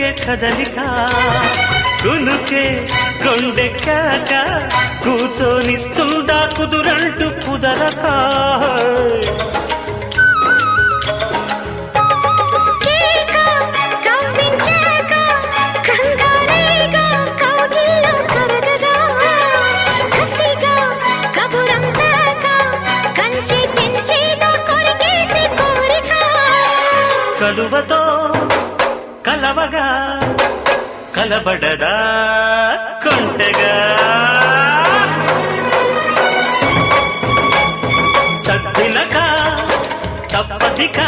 రేగే కదలిక కునుకే కొండెక్కాక కూర్చొనిస్తుందా కుదురంటూ కుదరక కలువతో కలవగా కలబడదా కొంటగా తప్పిలక తప్పదిక